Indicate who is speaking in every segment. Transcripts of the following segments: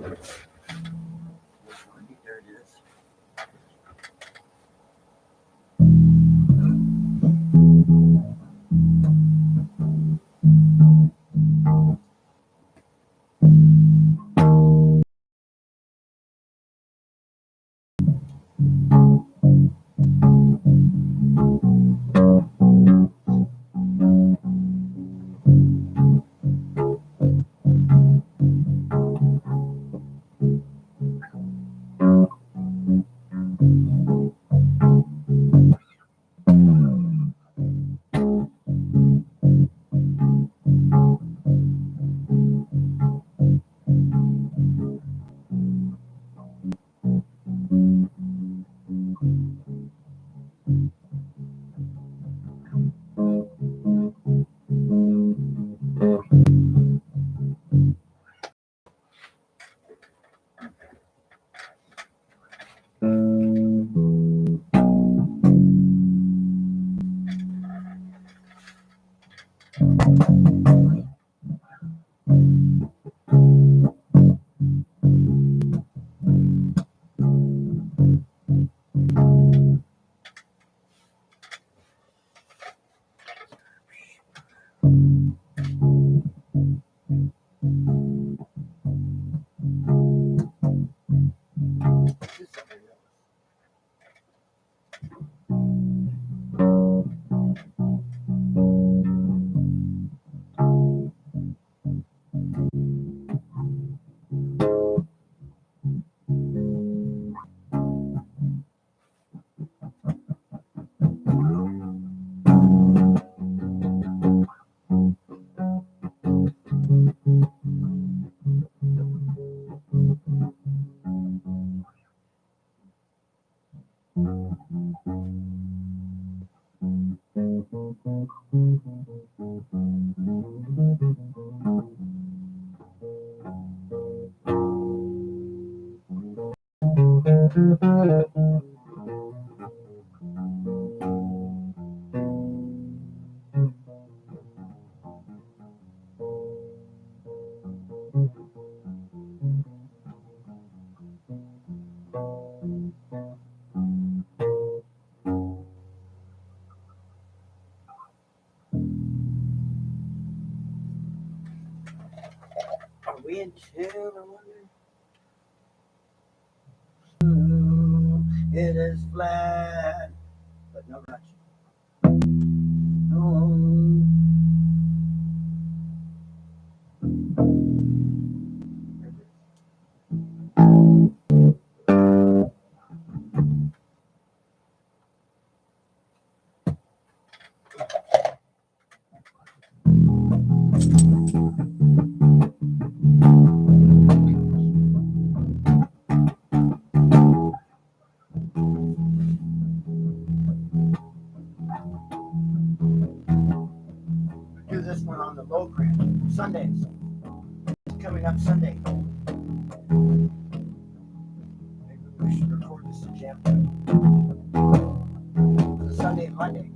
Speaker 1: There it is. Are we in tune? I wonder. It is flat, but no rush. Oh. Do this one on the low gram Sundays. It's coming up Sunday. Maybe we should record this in jam. Sunday and Monday.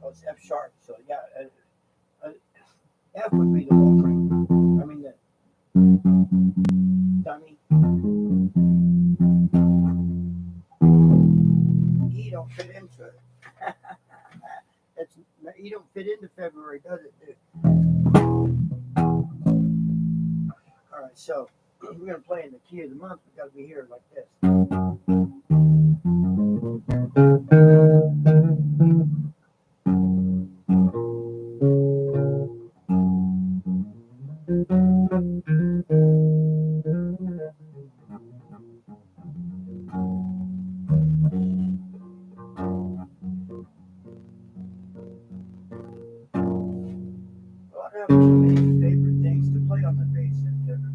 Speaker 1: Oh, it's F sharp. So yeah, F would be the low gram. I mean the dummy. E don't fit into it. It's E don't fit into February, does it, dude? All right, so we're gonna play in the key of the month. We gotta be here like this. I don't have too many favorite things to play on the bass in February.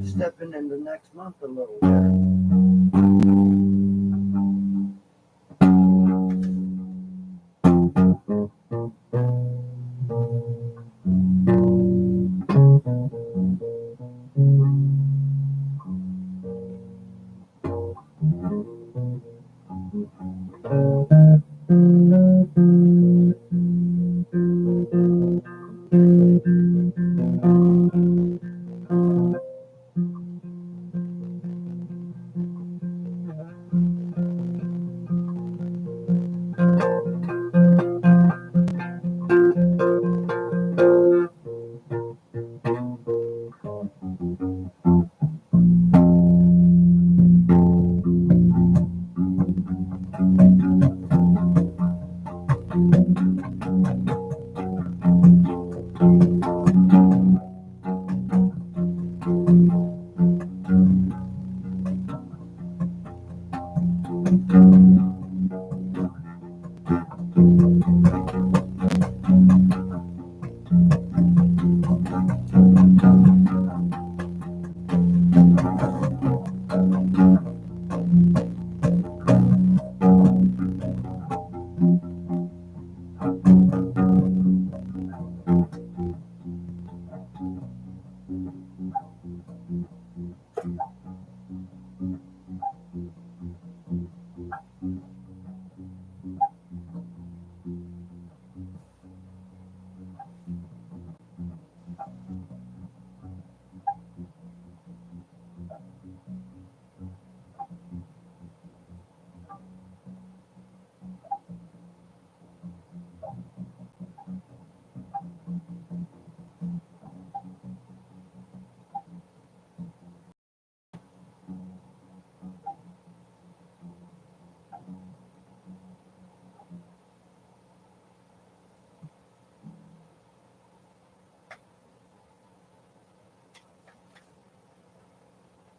Speaker 1: Stepping into next month a little bit.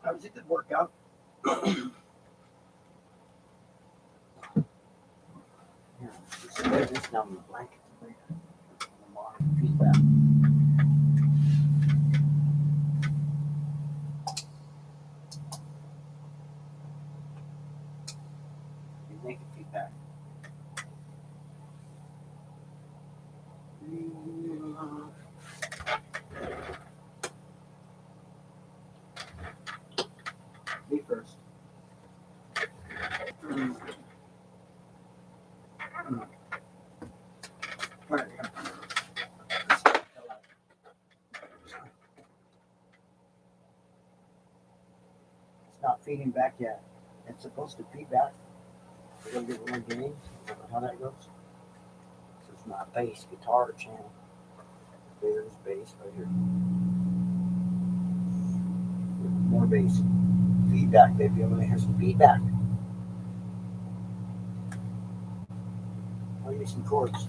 Speaker 1: That was a good workout.
Speaker 2: Yeah, just lay this down on the blanket. Feedback. You make it feedback. Me first.
Speaker 1: All right.
Speaker 2: It's not feeding back yet. It's supposed to feed back. We're gonna get one gain. How that goes. So it's not bass, guitar channel. There's bass right here. More bass. Feedback, baby. I'm gonna hear some feedback. I'll use some chords.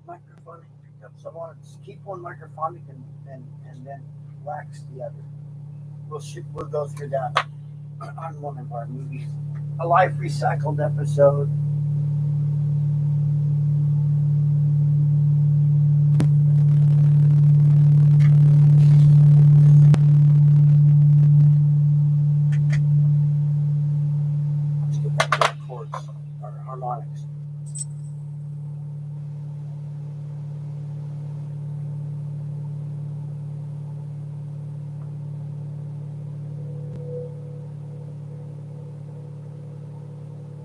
Speaker 2: microphonic picked up. So I want to keep one microphonic and then wax the other. We'll go through that on one of our movies. A life recycled episode. Let's get back to the chords or harmonics.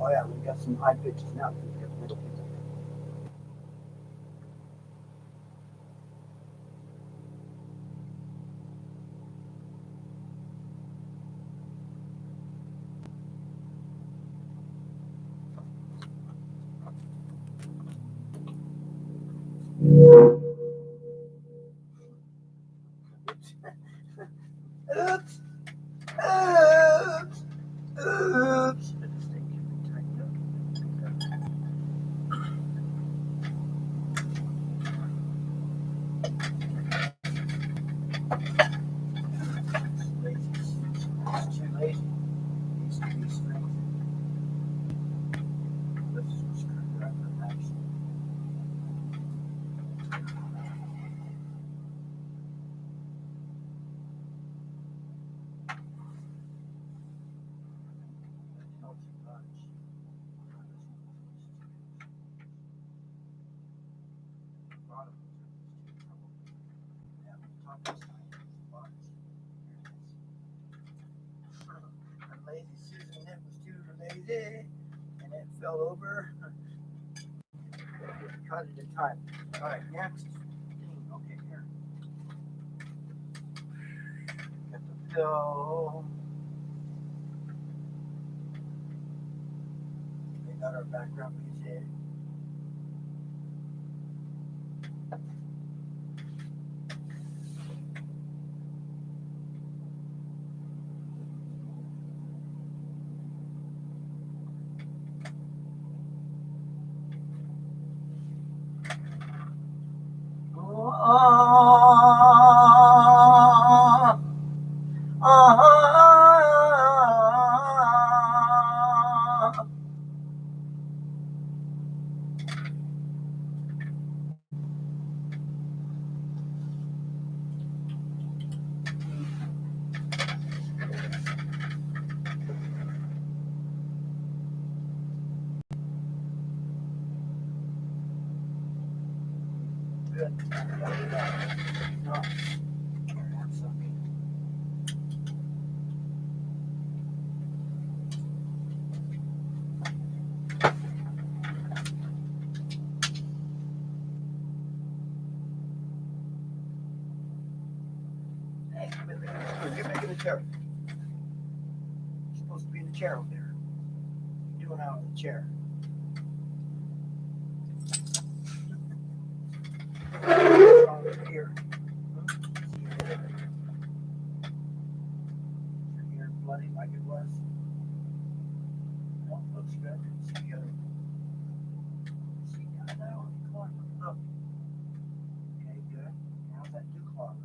Speaker 2: Oh yeah, we got some high pitches now. We got middle pitches. Oops. Oops. Oops. This thing can be tightened up. Lazy. It's too lazy. Needs to be strengthened. This is a screwdriver, actually. Helps a bunch. Bottom yeah, top is tight. Bunch. And lazy Susan, it was too lazy, and it fell over. Cut it in time. All right, next. Okay, here. Get the pill. We got our background music. Good. No. Here, have some. Hey, you're making a chair. You're supposed to be in the chair over there. What are you doing out in the chair? Here. Your ear bloody like it was. Well, looks good. See you. See down there on the corner. Look. Okay, good. How's that new clock?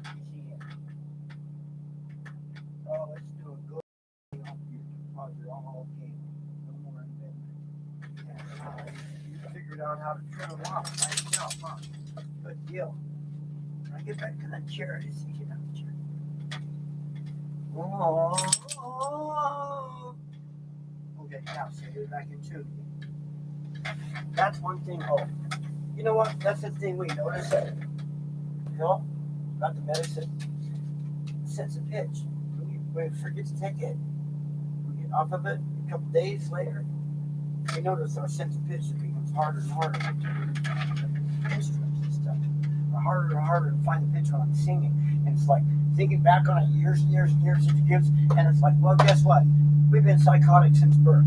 Speaker 2: See it. Oh, let's do a good. You're all okay. No more amendment. Yeah. You figured out how to turn them off by yourself, huh? Good deal. When I get back to that chair, I see you down the chair. Oh. Okay, now so you're back in tune. That's one thing. Oh, you know what? That's the thing we notice. You know, about the medicine, sense of pitch. We forget to take it. We get off of it a couple days later. We notice our sense of pitch becomes harder and harder to instruments and stuff. Harder and harder to find the pitch when I'm singing. And it's like thinking back on it years and years and years it gives, and it's like, well, guess what? We've been psychotic since birth.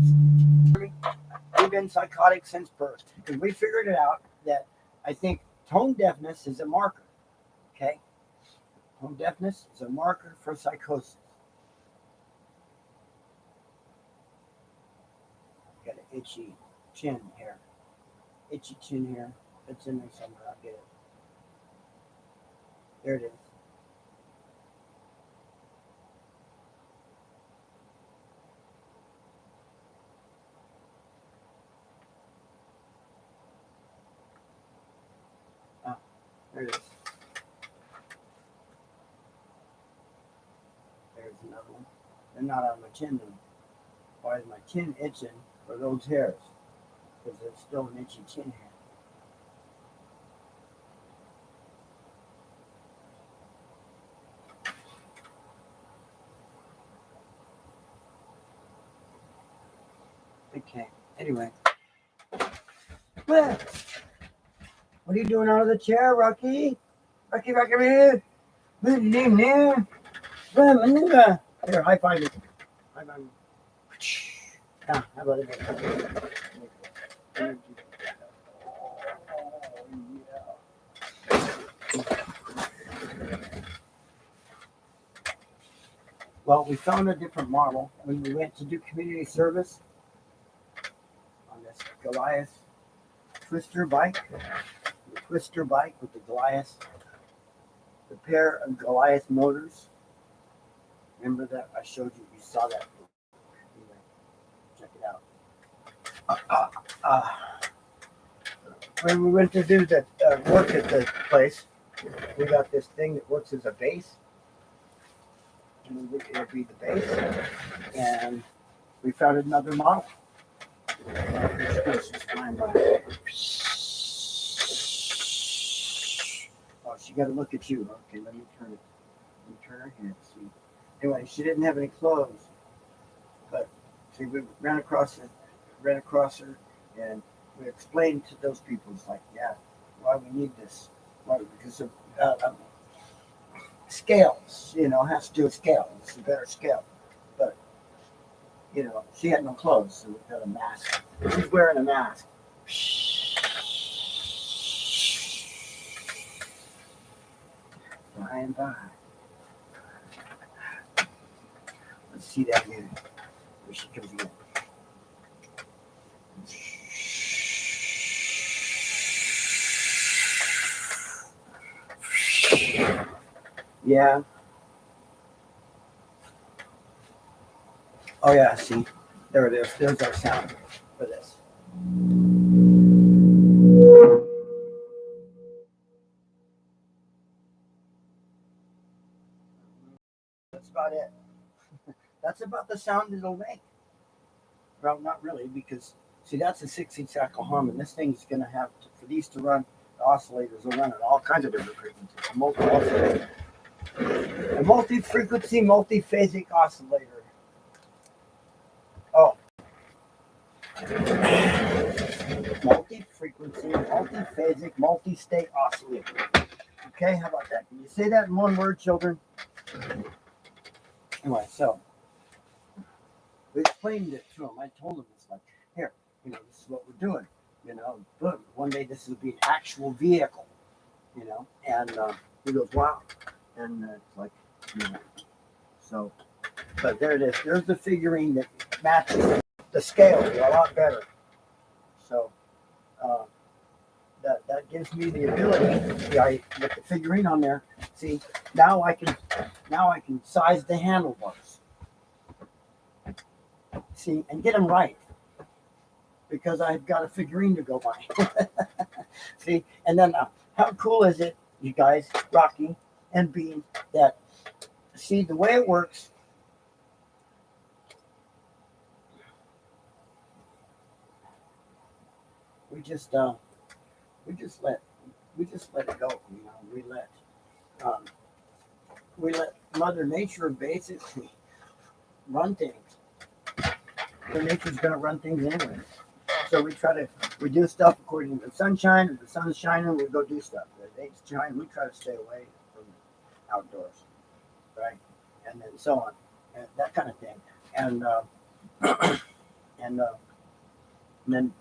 Speaker 2: We've been psychotic since birth. Because we figured it out that I think tone deafness is a marker. Okay? Tone deafness is a marker for psychosis. Got an itchy chin here. Itchy chin here. It's in there somewhere. I'll get it. There it is. Ah, there it is. There's another one. They're not on my chin though. Why is my chin itching for those hairs? Because there's still an itchy chin hair. Okay. Anyway. Well, what are you doing out of the chair, Rocky? Rocky, man. Good name, man. Here, high five me. High five me. Ah, how about it? Well, we found a different model when we went to do community service on this Goliath twister bike. The twister bike with the Goliath, the pair of Goliath motors. Remember that I showed you? You saw that. Anyway, check it out. When we went to do that work at the place, we got this thing that works as a base. And it'll be the base. And we found another model. This is flying by. Oh, she got to look at you. Okay, let me turn it. Let me turn her head. See. Anyway, she didn't have any clothes, but see, we ran across her, and we explained to those people, it's like, yeah, why we need this? Why? Because of scales, has to do with scale. It's a better scale, but she had no clothes, so we got a mask. She's wearing a mask. By and by. Let's see that here. Where she comes again. Yeah. Oh yeah, see. There it is. There's our sound for this. That's about it. That's about the sound it'll make. Well, not really, because see, that's a 6/8 harmon. This thing's gonna have for these to run. The oscillators will run at all kinds of different frequencies. A multi-frequency, multi-phasic oscillator. Oh, multi-frequency, multi-phasic, multi-state oscillator. Okay, how about that? Can you say that in one word, children? Anyway, so we explained it to him. I told him, it's like, here, this is what we're doing. Boom, one day this will be an actual vehicle, and he goes, wow. And it's like, so, but there it is. There's the figurine that matches the scale a lot better. So, that gives me the ability, with the figurine on there. See, now I can size the handlebars. See, and get them right, because I've got a figurine to go by. See, and then how cool is it, you guys, Rocky and Bean, that see the way it works. We just let it go. We let Mother Nature basically run things. Mother Nature's going to run things anyway. So we do stuff according to the sunshine. If the sun's shining, we go do stuff. If it ain't shining, we try to stay away from outdoors, right? And then so on, and that kind of thing. And then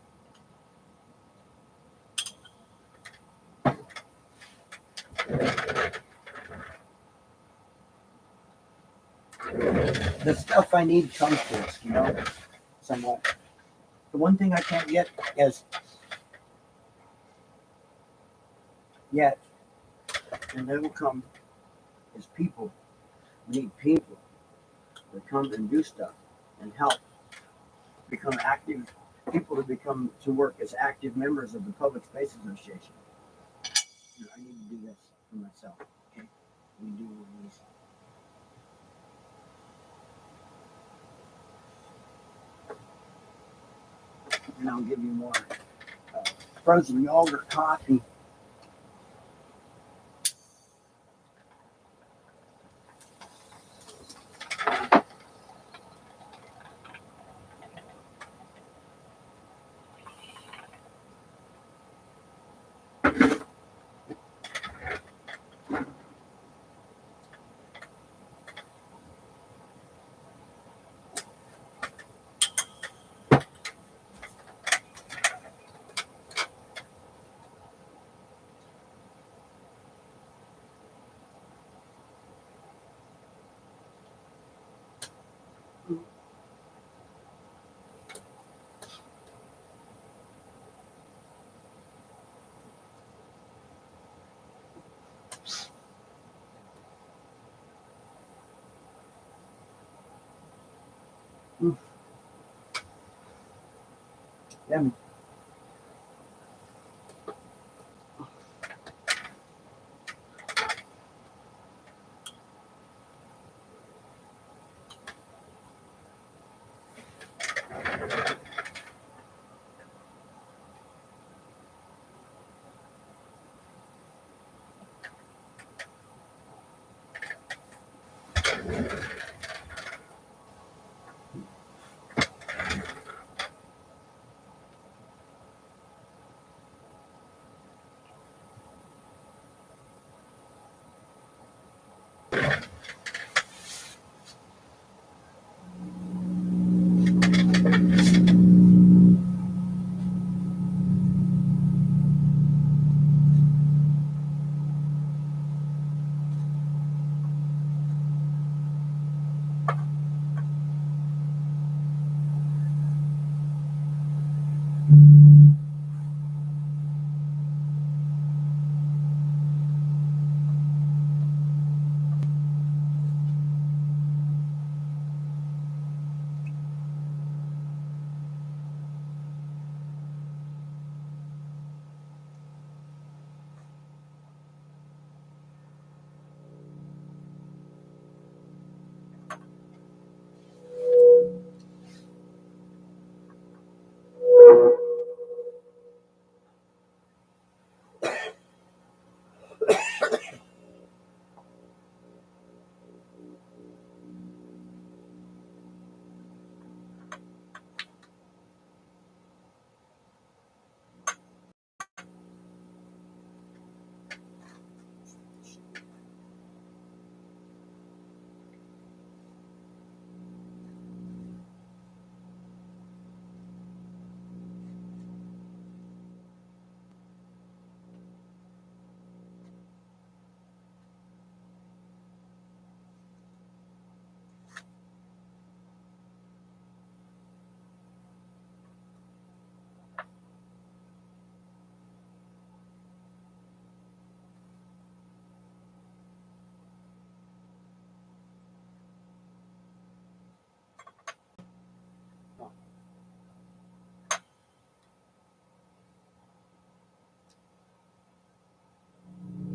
Speaker 2: the stuff I need comes to us, somewhat. The one thing I can't get is Yet, and they will come as people. We need people to come and do stuff and help. Become active people to work as active members of the Public Space Association. I need to do this for myself. Okay, we do one of these. And I'll give you more frozen yogurt coffee. Yummy.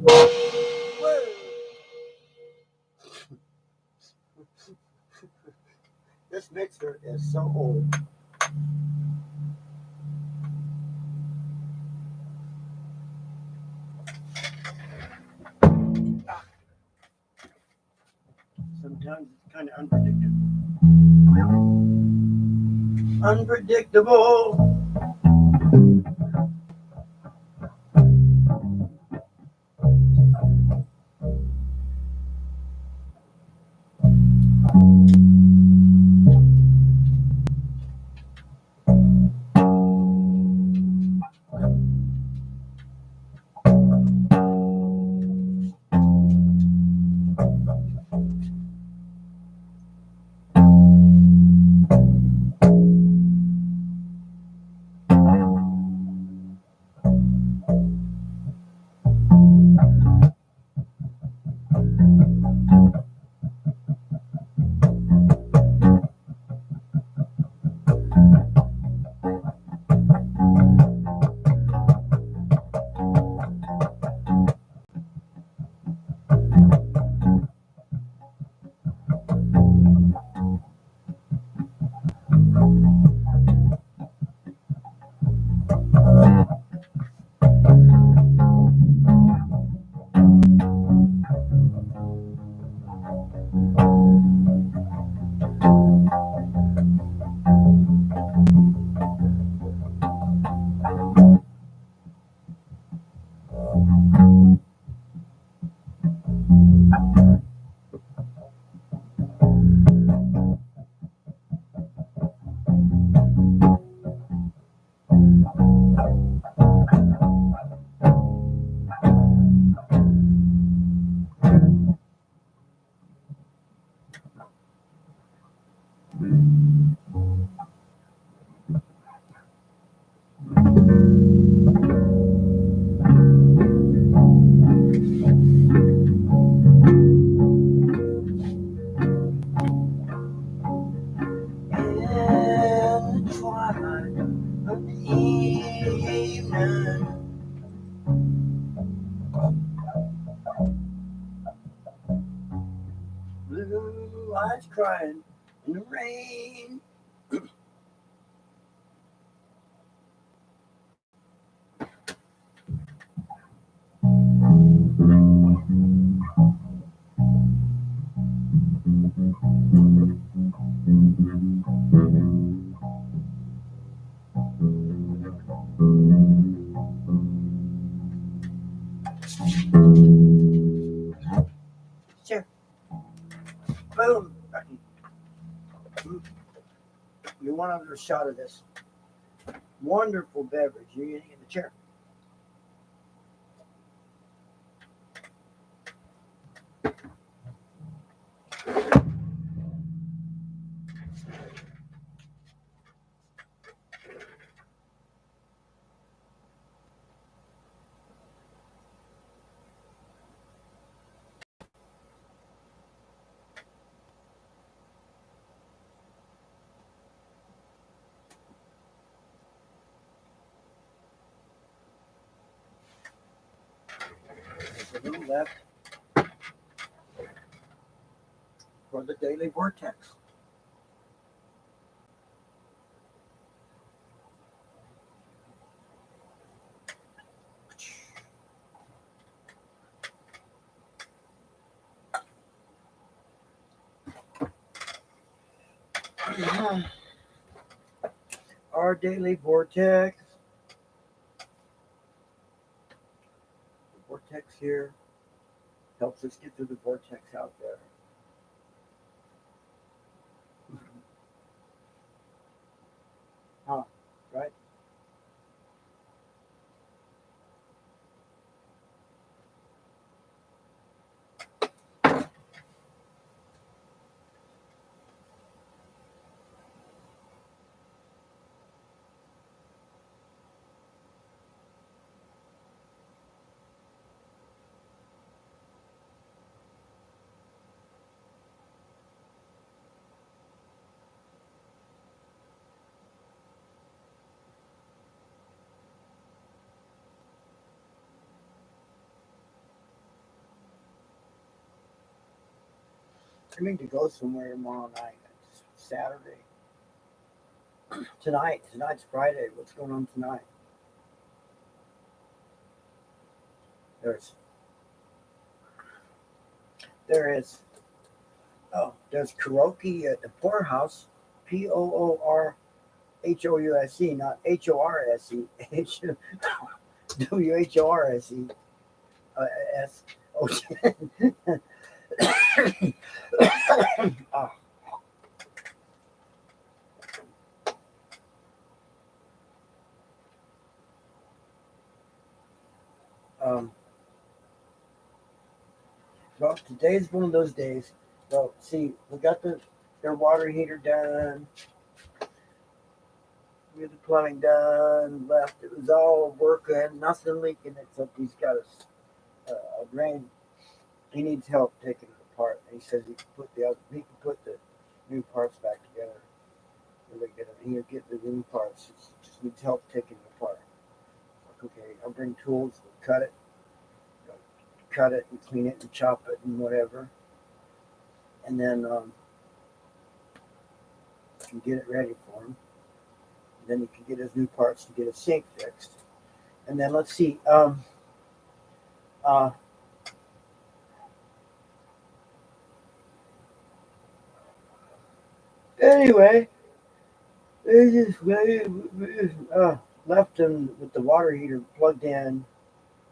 Speaker 2: Whoa. This mixer is so old. Sometimes it's kind of unpredictable. Unpredictable.
Speaker 1: crying in the rain. Sure. Boom. You want another shot of this wonderful beverage. You're eating in the chair. There's a little left for the daily vortex. Our daily vortex. The vortex here helps us get through the vortex out there. Huh, right? I need to go somewhere tomorrow night. It's Saturday. Tonight's Friday. What's going on tonight? There's karaoke at the Poorhouse, Poorhouse, not Horse, Whorse, S. Well, today's one of those days. Well, see, we got their water heater done. We had the plumbing done. Left. It was all working. Nothing leaking except he's got a drain. He needs help taking it apart. And he says he can put the new parts back together. He'll get the new parts. Just needs help taking it apart. Okay, I'll bring tools. We'll cut it and clean it and chop it and whatever. And then can get it ready for him. And then he can get his new parts to get his sink fixed. And then let's see. Anyway, they just left him with the water heater plugged in.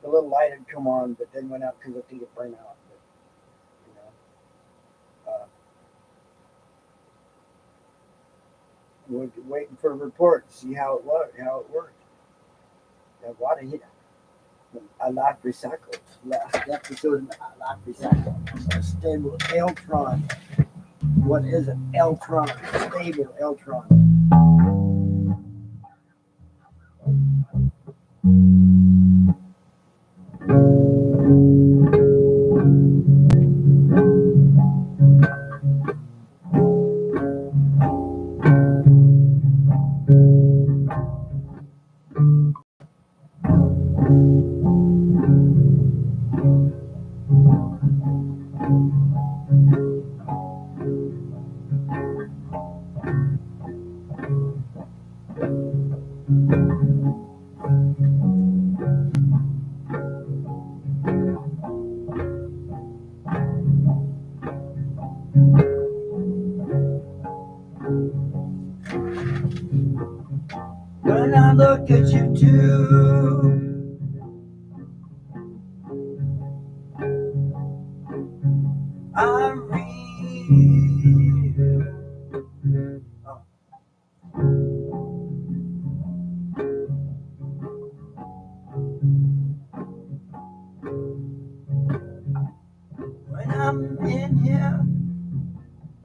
Speaker 1: The little light had come on, but then went out because I think it burned out. But, we're waiting for a report to see how it worked. The water heater. I like recycled. Last episode, I like recycled. Stable Eltron. What is it? Eltron. Stable Eltron. When I look at you too, I real. Oh. When I'm in here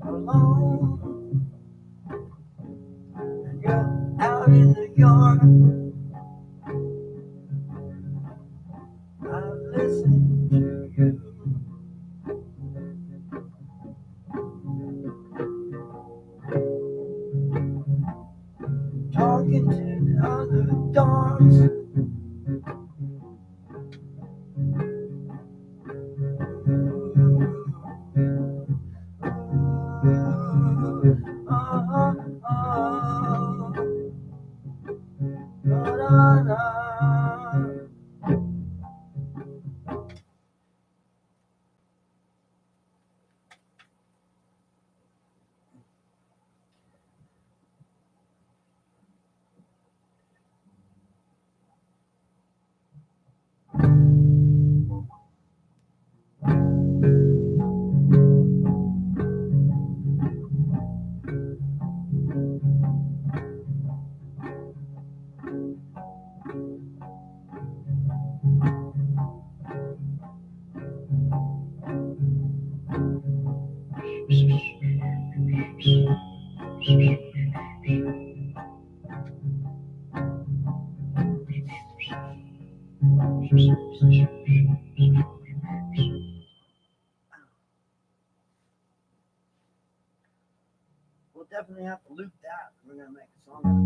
Speaker 1: alone and you're out in the yard, I listen to you talking to the other dogs. We'll definitely have to loop that. We're gonna make a song.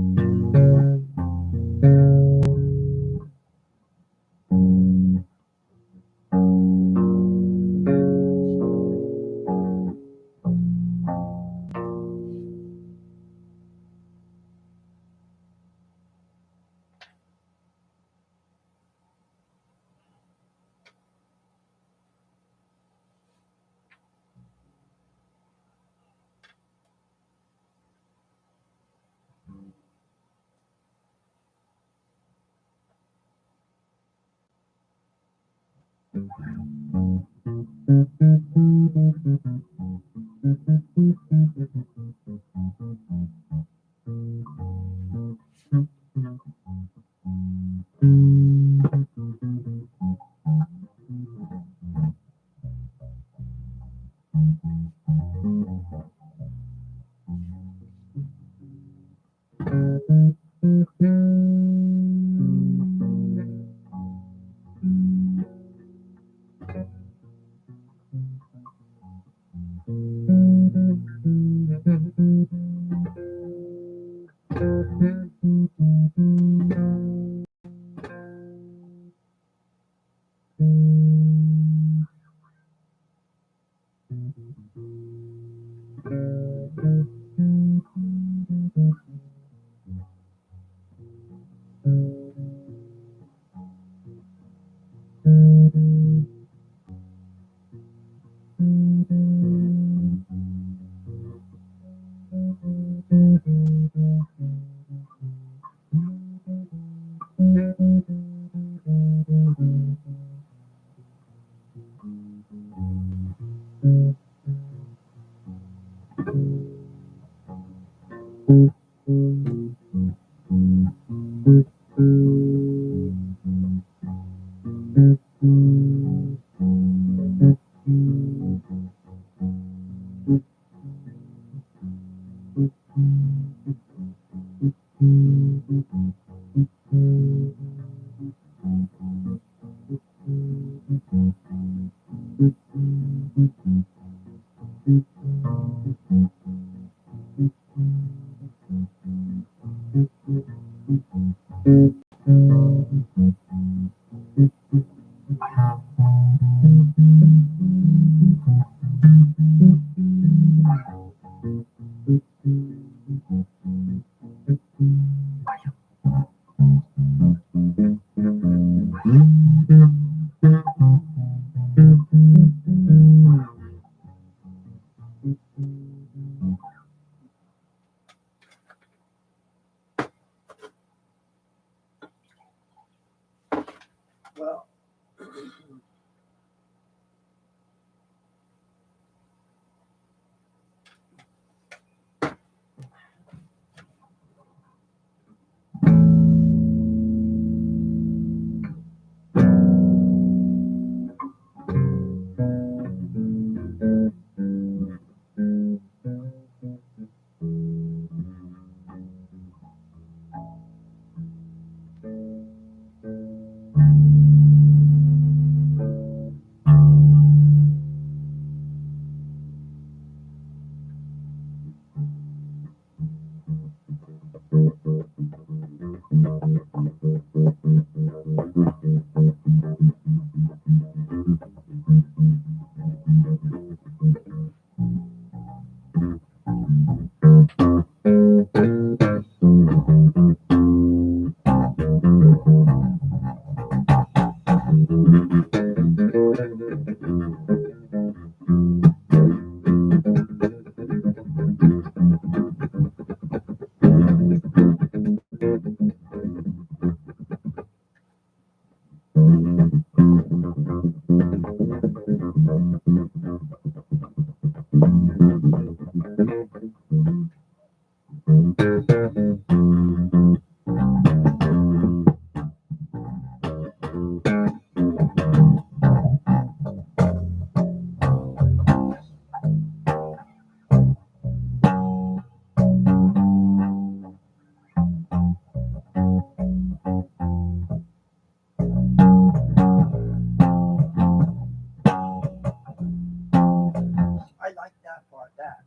Speaker 2: I like that part. That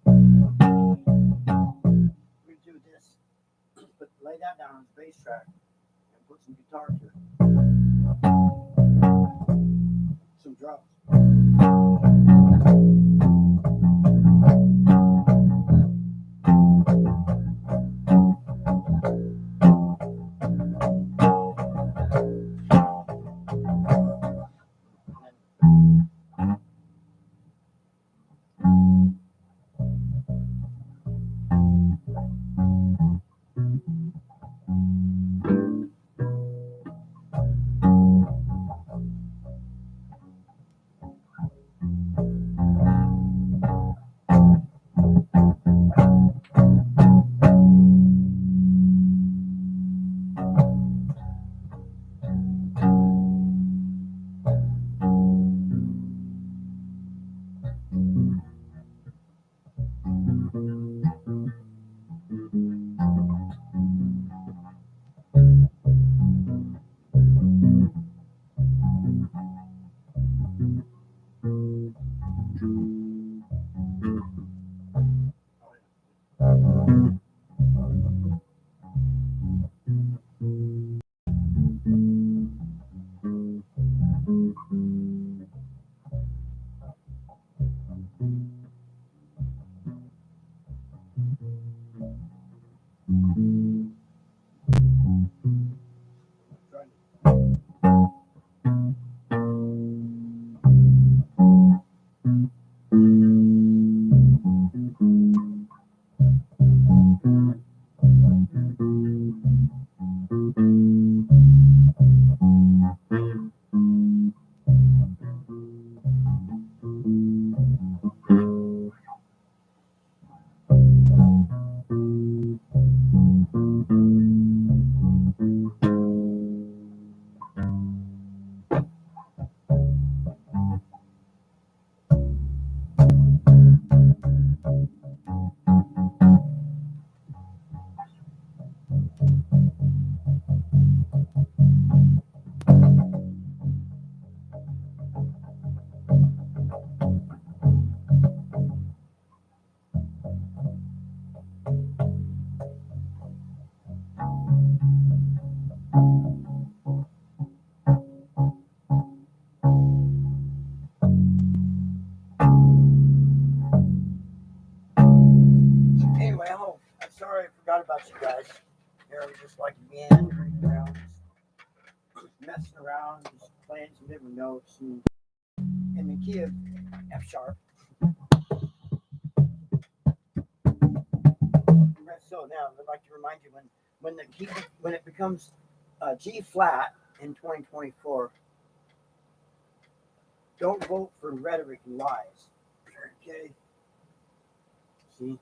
Speaker 2: we do this, but lay that down on the bass track and put some guitar to it, some drums. Anyway, I'm sorry I forgot about you guys. Here we're just like meandering around, just messing around, just playing some different notes and in the key of F sharp. So now I'd like to remind you when the key when it becomes G flat in 2024, don't vote for rhetoric and lies. Okay. See,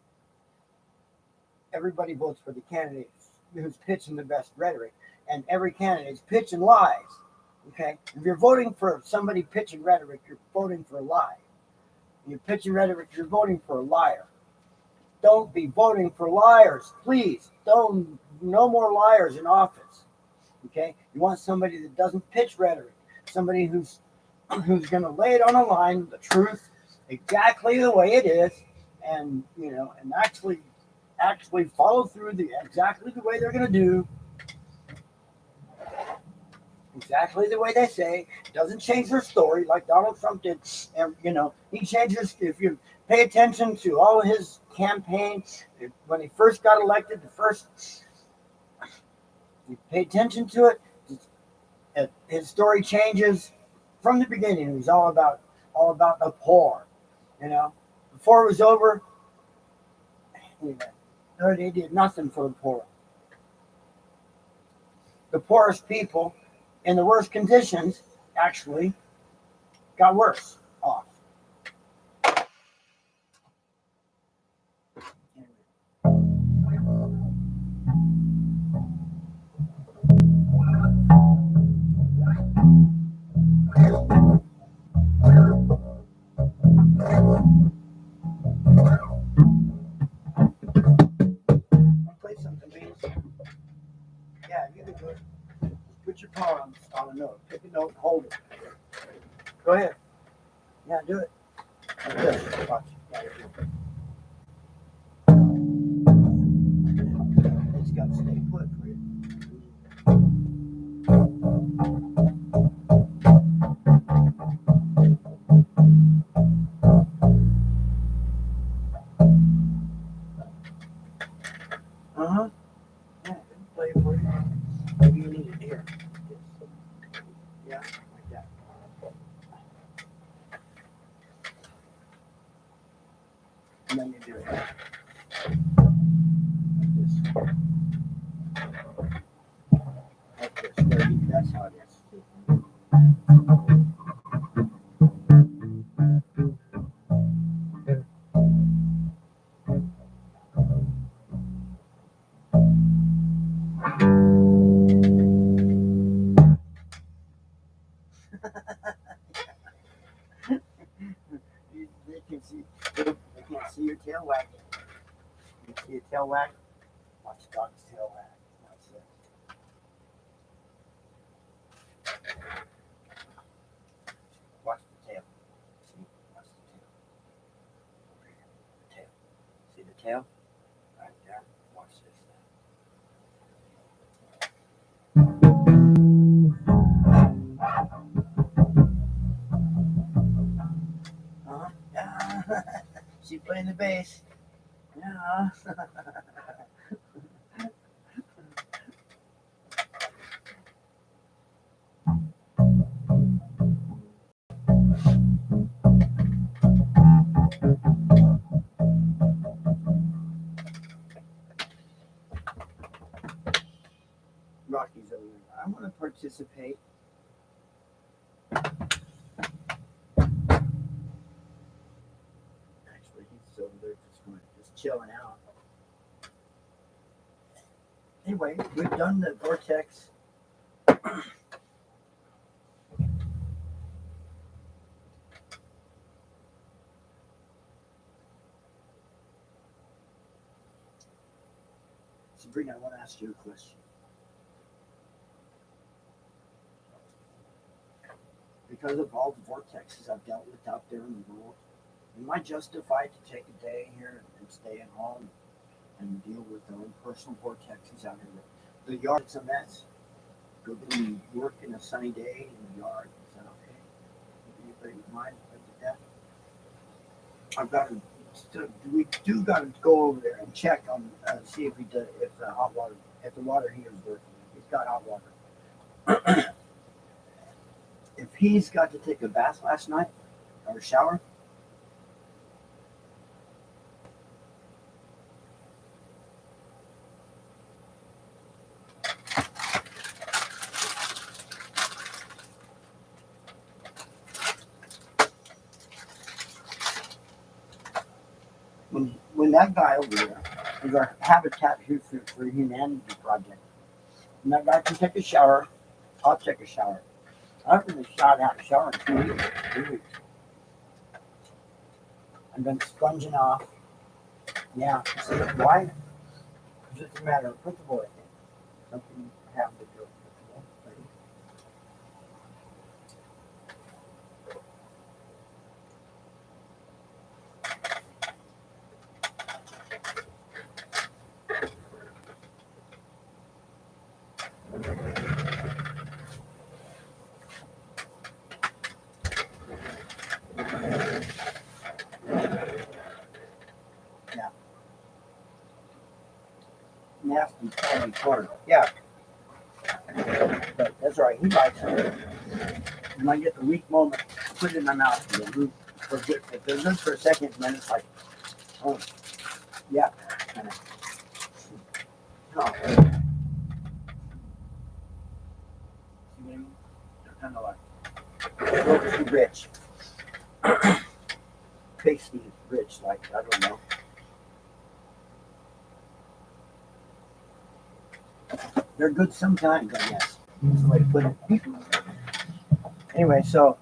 Speaker 2: everybody votes for the candidate who's pitching the best rhetoric, and every candidate's pitching lies. Okay, if you're voting for somebody pitching rhetoric, you're voting for a lie. If you're pitching rhetoric, you're voting for a liar. Don't be voting for liars, please. Don't. No more liars in office. Okay, you want somebody that doesn't pitch rhetoric, somebody who's going to lay it on a line, the truth, exactly the way it is, and and actually follow through exactly the way they're going to do.
Speaker 1: exactly the way they say. Doesn't change their story like Donald Trump did. And he changes. If you pay attention to all of his campaign, when he first got elected, you pay attention to it. His story changes from the beginning. It was all about the poor. You know, before it was over, they did nothing for the poor. The poorest people in the worst conditions actually got worse off. Play something, please. Yeah, you can do it. Put your paw on a note. Pick a note and hold it. Go ahead. Yeah, do it. Like this. Watch. Yeah, it's got to stay put for you. Uh-huh. Yeah, play it for you. Maybe you need it here. Yeah, like that. And then you do it like this. Like this. That's how it is. They can see. They can't see your tail wagging. You see your tail wag? Watch the dog's tail wag. Watch this. Watch the tail. See? Watch the tail. Over here. The tail. See the tail? Right there. Watch this. Uh-huh. Yeah. She's playing the bass. Yeah. Rocky's over there. I want to participate. Actually, he's over there just chilling out. Anyway, we've done the Vortex. Sabrina, I want to ask you a question. Because of all the vortexes I've dealt with out there in the world, am I justified to take a day here and stay at home and deal with our own personal vortexes out here? The yard's a mess. Go to work in a sunny day in the yard. Is that okay? Anybody mind with that? I've got to. We do got to go over there and check on see if if the hot water, if the water heater is working. If he's got hot water. If he's got to take a bath last night or a shower, when that guy over there is our Habitat for Humanity project, and that guy can take a shower, I'll take a shower. I haven't had a shower in 2 weeks. 3 weeks. I've been sponging off. Yeah. See, why? It's just a matter of principle, I think. Something you have to do with principle. in the corner.
Speaker 2: Yeah. But that's all right. He likes it. When I get the weak moment, put it in my mouth and then for good. If they're good for a second, then it's like, oh, yeah. Kind of. Oh. See what I mean? They're kind of like a little too rich. Pasty rich, like, I don't know. They're good sometimes, I guess. That's the way to put it. Anyway, so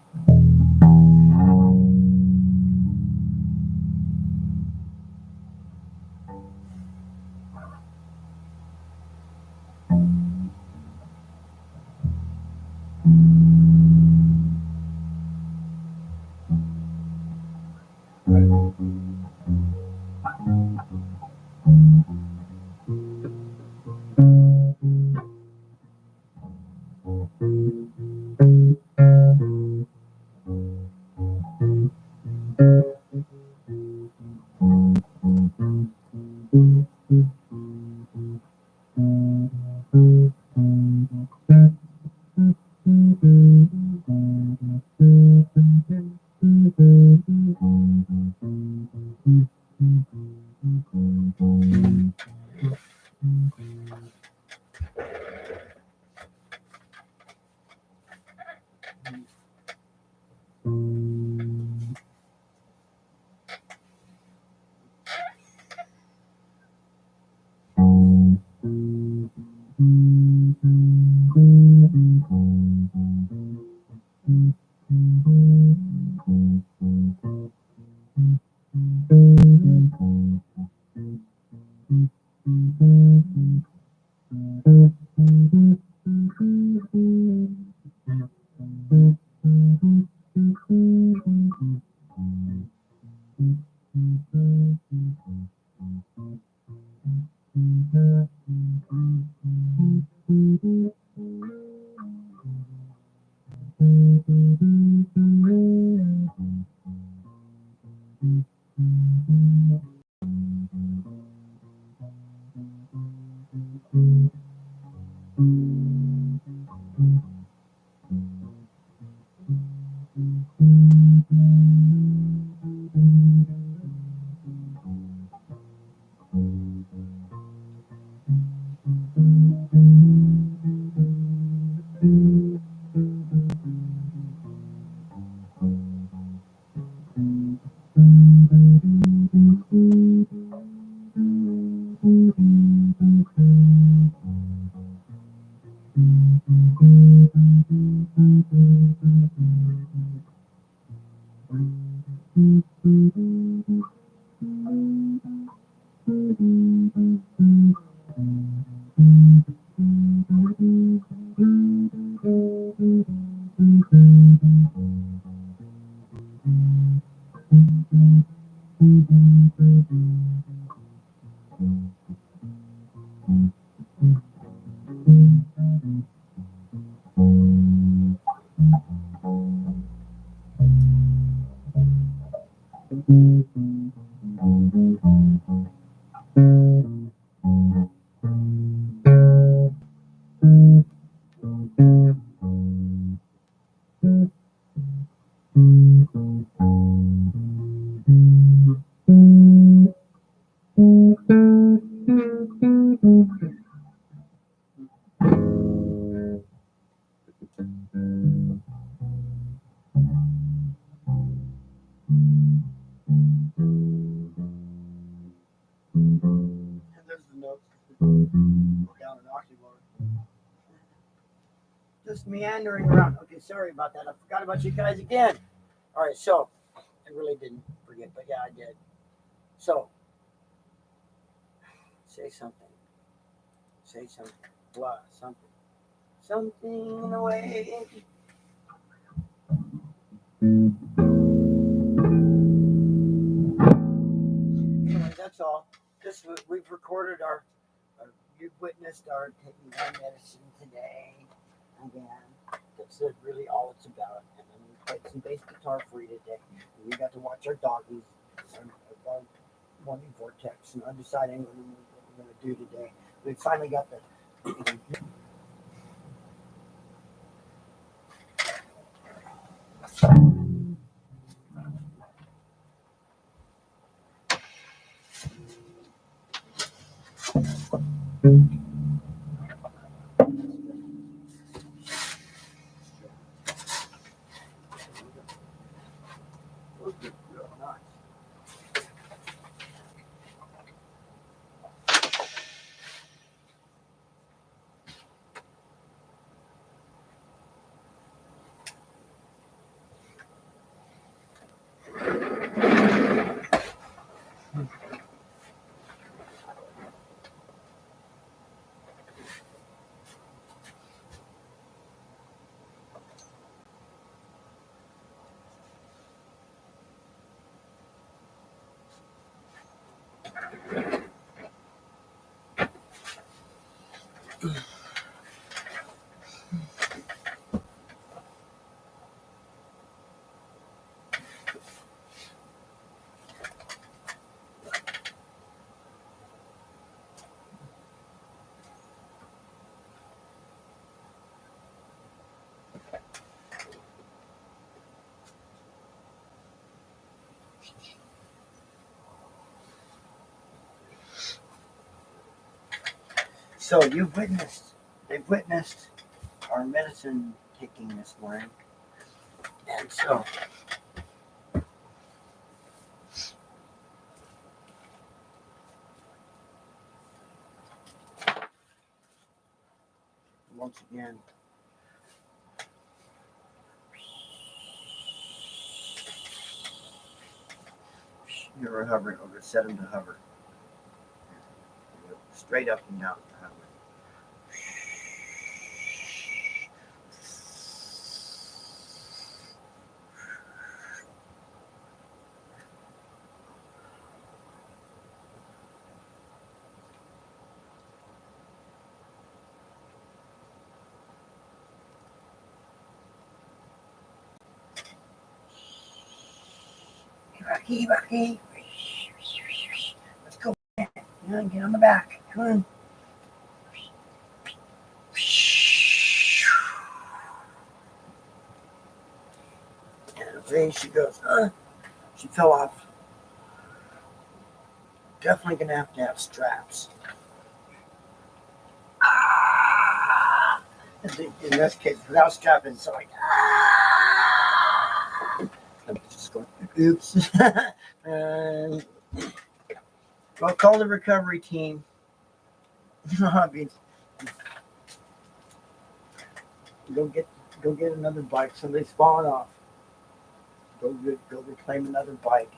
Speaker 2: and there's the notes. Down an octave. Just meandering around. Okay, sorry about that. I forgot about you guys again. All right, so I really didn't forget, but yeah, I did. So say something. Say something. Blah, something. Something in a way. Anyway, that's all. We've recorded you've witnessed our taking our medicine today. Again, that's really all it's about. And then we played some bass guitar for you today. And we got to watch our doggies, our morning Vortex, and undeciding what we're going to do today. We finally got the So they've witnessed our medicine taking this morning. And so once again, you're hovering over, set them to hover. Straight up and down to hover. Rocky, Rocky. Let's go. Come on, get on the back. Come on. And away she goes. She fell off. Definitely gonna have to have straps. In this case, without strapping, so like, I'm just going, oops. And well, call the recovery team. I mean, go get another bike. Somebody's falling off. Go reclaim another bike.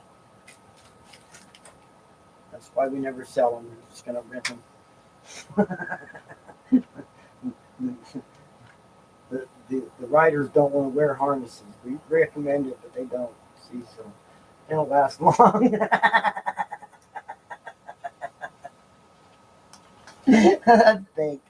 Speaker 2: That's why we never sell them. We're just gonna rent them. The riders don't want to wear harnesses. We recommend it, but they don't. See, so they don't last long. That's fake.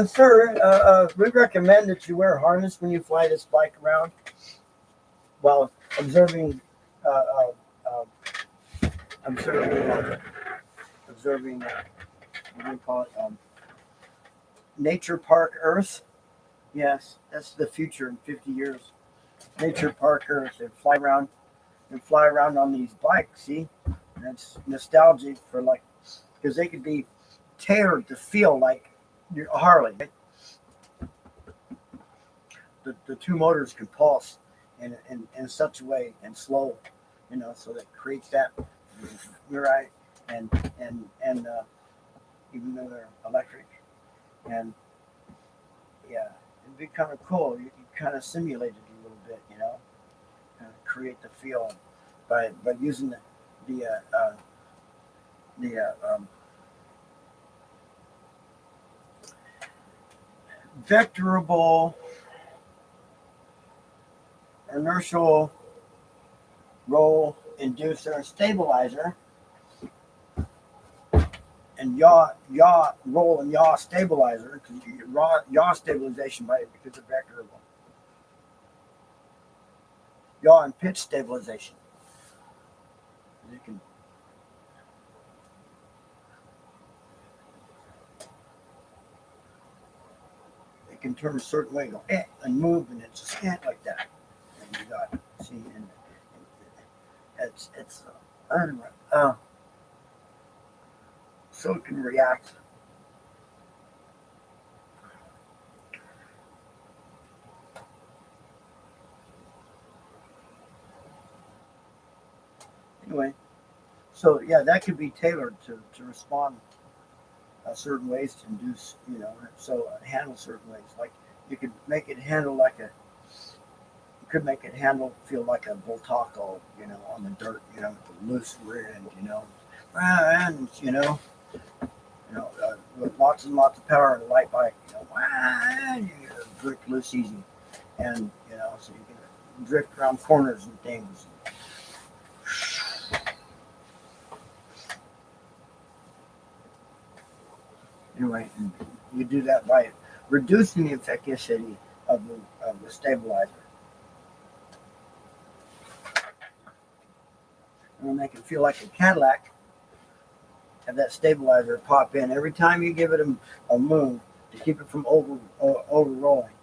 Speaker 2: Sir, we recommend that you wear a harness when you fly this bike around while observing what do you call it? Nature Park Earth. Yes, that's the future in 50 years. Nature Park Earth. They fly around on these bikes. See, that's nostalgic for like, because they could be tailored to feel like your Harley. Right? The two motors can pulse in such a way and slow, so that creates that. You're right, and even though they're electric, and yeah, it'd be kind of cool. You kind of simulate it a little bit, kind of create the feel by using the vectorable inertial roll inducer stabilizer and yaw roll and yaw stabilizer, because yaw stabilization because of vectorable.
Speaker 1: yaw and pitch stabilization. You can it can turn a certain way, go and move, and it's just like that. And you got see, and it's so it can react. Anyway, so yeah, that could be tailored to respond certain ways to induce, so handle certain ways. Like you could make it handle like a, you could make it handle feel like a voltaco, on the dirt, with the loose rear end, and with lots and lots of power and a light bike, and you drift loose easy, and so you can drift around corners and things. Anyway, and you do that by reducing the efficacy of the stabilizer. And we'll make it feel like a Cadillac. Have that stabilizer pop in every time you give it a move to keep it from over rolling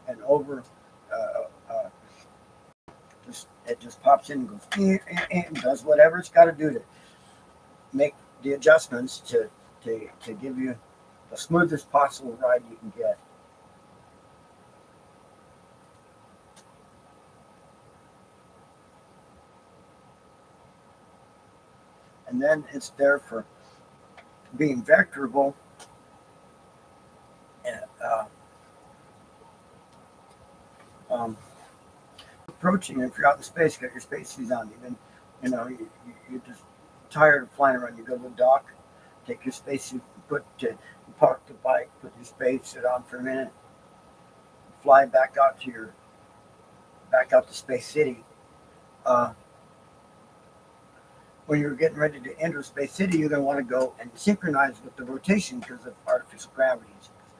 Speaker 1: and over. It just pops in and goes and does whatever it's got to do to make the adjustments to give you the smoothest possible ride you can get. And then it's there for being vectorable and approaching. If you're out in space, got your spacesuits on, you're just tired of flying around. You go to the dock, take your spacesuit, park the bike, put your spacesuit on for a minute, fly back out to Space City. When you're getting ready to enter Space City, you're going to want to go and synchronize with the rotation because of artificial gravity.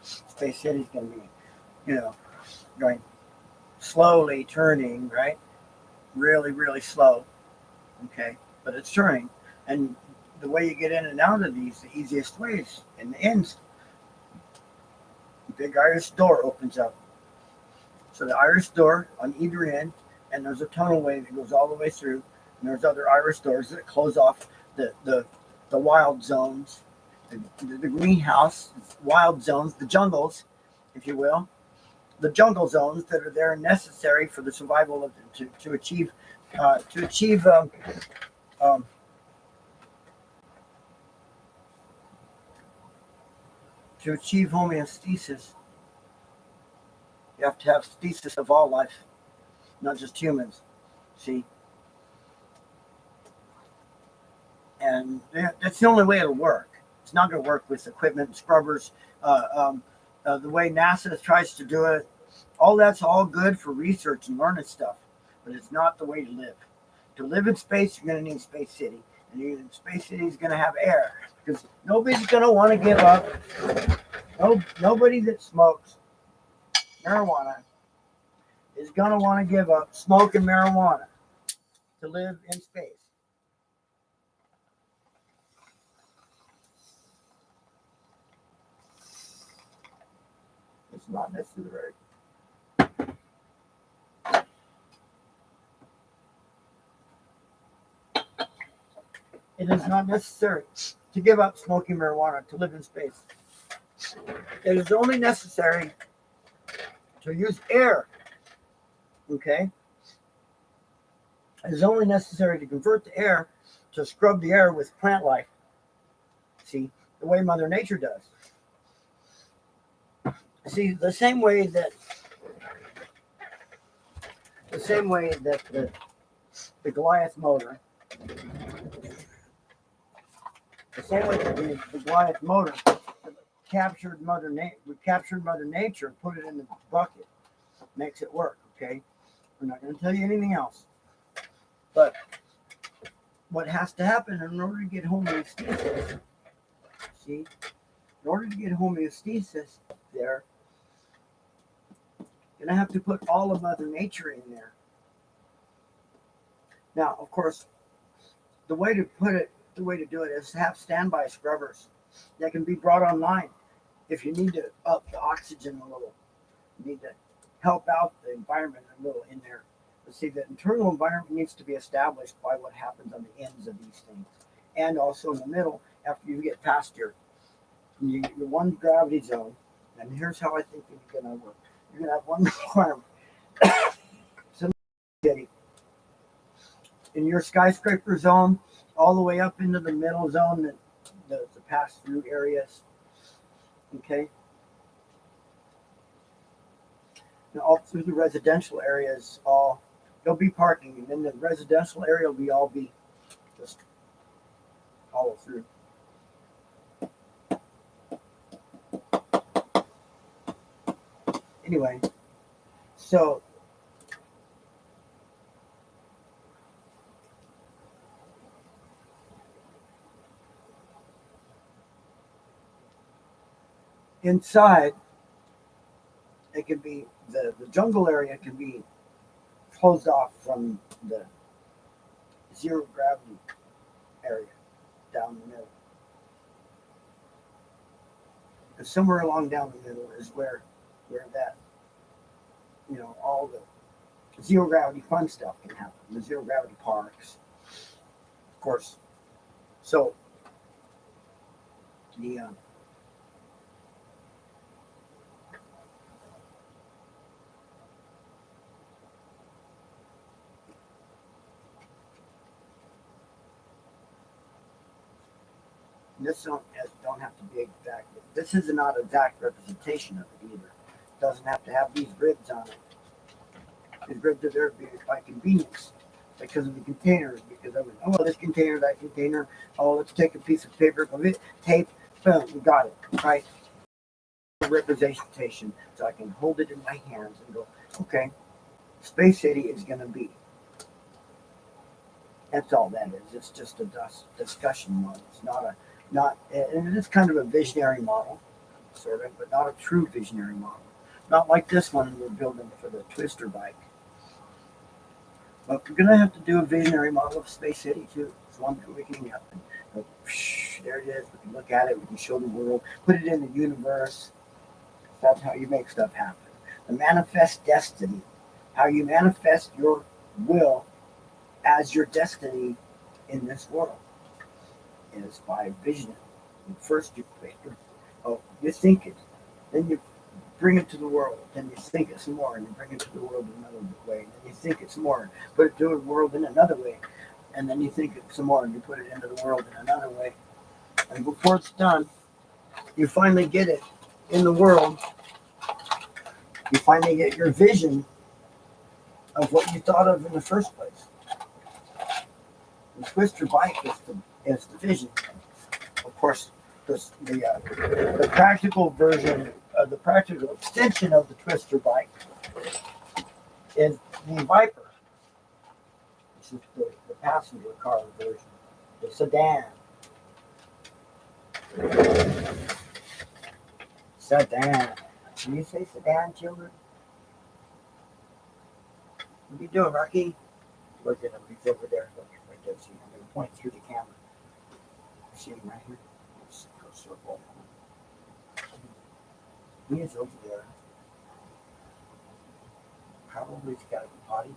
Speaker 1: Space City is going to be, going slowly turning, right? Really, really slow. Okay, but it's turning, and the way you get in and out of these, the easiest ways in the ends. The big iris door opens up. So the iris door on either end, and there's a tunnel way that goes all the way through. And there's other iris doors that close off the wild zones, the greenhouse wild zones, the jungles, if you will, the jungle zones that are there and necessary for the survival of to achieve homeostasis. You have to have stasis of all life, not just humans. See. And that's the only way it'll work. It's not going to work with equipment and scrubbers. The way NASA tries to do it, all that's all good for research and learning stuff, but it's not the way to live. To live in space, you're going to need Space City, and Space City is going to have air because nobody's going to want to give up. Nobody that smokes marijuana is going to want to give up smoking marijuana to live in space. It's not necessary. It is not necessary to give up smoking marijuana to live in space. It is only necessary to use air. Okay? It is only necessary to convert the air, to scrub the air with plant life. See, the way Mother Nature does. See, the same way that the Goliath motor, the Goliath motor captured Mother Nature, put it in the bucket, makes it work. Okay, we're not going to tell you anything else. But what has to happen in order to get homeostasis? See, in order to get homeostasis there, you're going to have to put all of Mother Nature in there. Now, of course, the way to put it, the way to do it is to have standby scrubbers that can be brought online if you need to up the oxygen a little. You need to help out the environment a little in there. But see, the internal environment needs to be established by what happens on the ends of these things, and also in the middle after you get past your one gravity zone. And here's how I think it's going to work. You're going to have one requirement. So in your skyscraper zone, all the way up into the middle zone, the pass through areas. Okay. Now, all through the residential areas, there'll be parking, and then the residential area will be just all through. Anyway, so inside, it can be the jungle area can be closed off from the zero gravity area down the middle. And somewhere along down the middle is where that, all the zero gravity fun stuff can happen. The zero gravity parks, of course. So the this don't have to be exact. This is not exact representation of it either. It doesn't have to have these ribs on it. These ribs are there by convenience because of the containers. Because this container, that container. Oh, let's take a piece of paper, tape, boom, we got it, right? Representation, so I can hold it in my hands and go, okay, Space City is going to be. That's all that is. It's just a discussion model. It's and it's kind of a visionary model, sort of, but not a true visionary model. Not like this one we're building for the Twister bike. But we're going to have to do a visionary model of Space City too. It's one that we can get. There it is. We can look at it. We can show the world. Put it in the universe. That's how you make stuff happen. The manifest destiny. How you manifest your will as your destiny in this world is by vision. First you think it, then you bring it to the world, then you think it some more, and you bring it to the world in another way, and then you think it some more, and put it to the world in another way, and then you think it some more, and you put it into the world in another way, and before it's done, you finally get it in the world. You finally get your vision of what you thought of in the first place. The Twister bike is the vision. Of course, the practical version, the practical extension of the Twister bike is the Viper. This is the passenger car version, the sedan. Sedan. Can you say sedan, children? What are you doing, Rocky? Look at him. He's over there. Look right there. See, I'm going to point through the camera. See him right here? Let's go circle. He is over there. Probably he's got to go potty.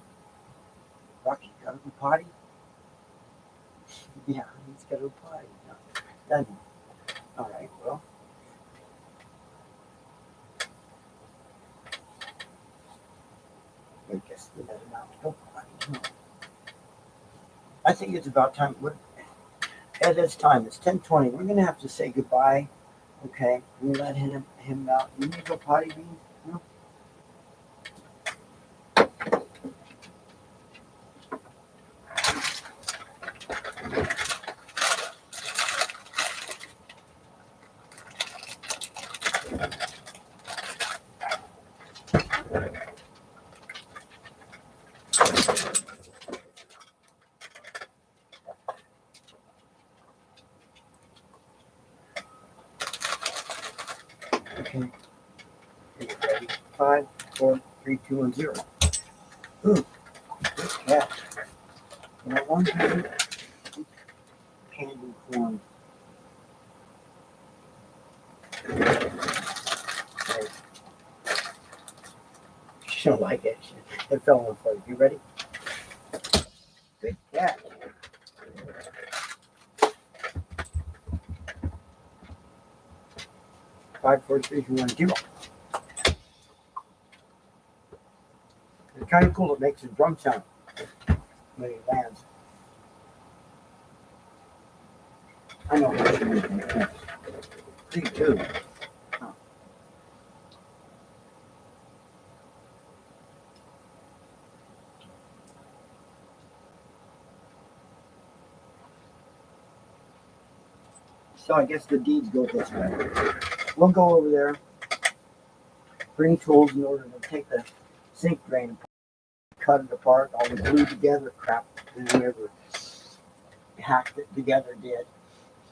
Speaker 1: Rocky, got to go potty? Yeah, he's got to go potty. No, doesn't he? All right, well. I guess we let him out to go potty. I think it's about time. At this time, it's 10:20. We're gonna have to say goodbye. Okay, we let him out. You need to go potty, Bean? No? Okay. Get ready. 5, 4, 3, 2, and 0. Ooh, good catch.
Speaker 2: Now, one time, candy corn. Okay. She don't like it. It fell on the floor. You ready? Good catch. 5, 4, 3, 2, 1, 0. It's kind of cool. It makes a drum sound when it lands. I know how to make it. 3, 2. Oh. So I guess the deeds go this way. We'll go over there, bring tools in order to take the sink drain apart, cut it apart, all the glue together crap that whoever hacked it together did.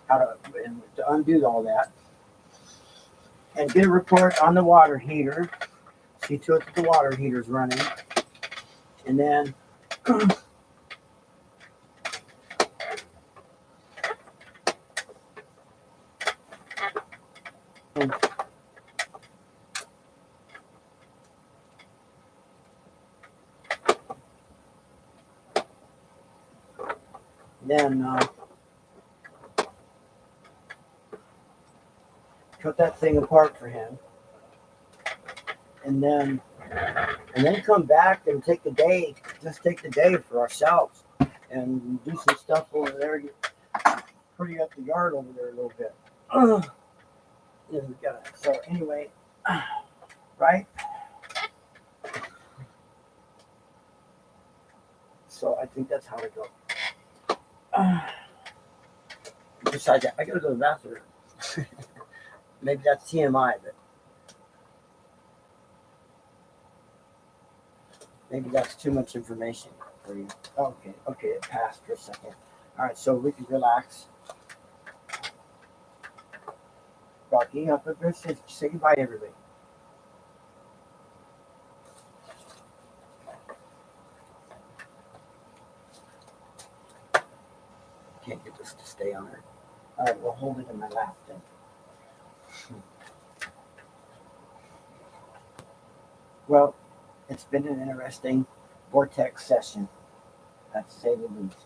Speaker 2: How to undo all that. And get a report on the water heater. See to it that the water heater's running. And then cut that thing apart for him. And then come back and take the day, just take the day for ourselves and do some stuff over there, pretty up the yard over there a little bit. Yeah, we got it. So anyway, right? So I think that's how to go. Besides that, I gotta go to the bathroom. Maybe that's TMI, but maybe that's too much information for you. Okay, it passed for a second. All right, so we can relax. Rocky, up there, say goodbye to everybody. Can't get this to stay on there. All right, we'll hold it in my lap then. Well, it's been an interesting Vortex session, to say the least.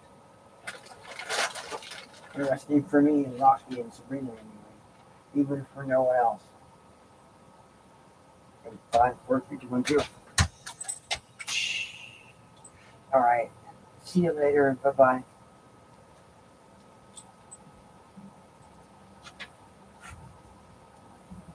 Speaker 2: Interesting for me and Rocky and Sabrina anyway, even for no one else. And 5, 4, 3, 2, 1, 0. All right. See you later. Bye-bye.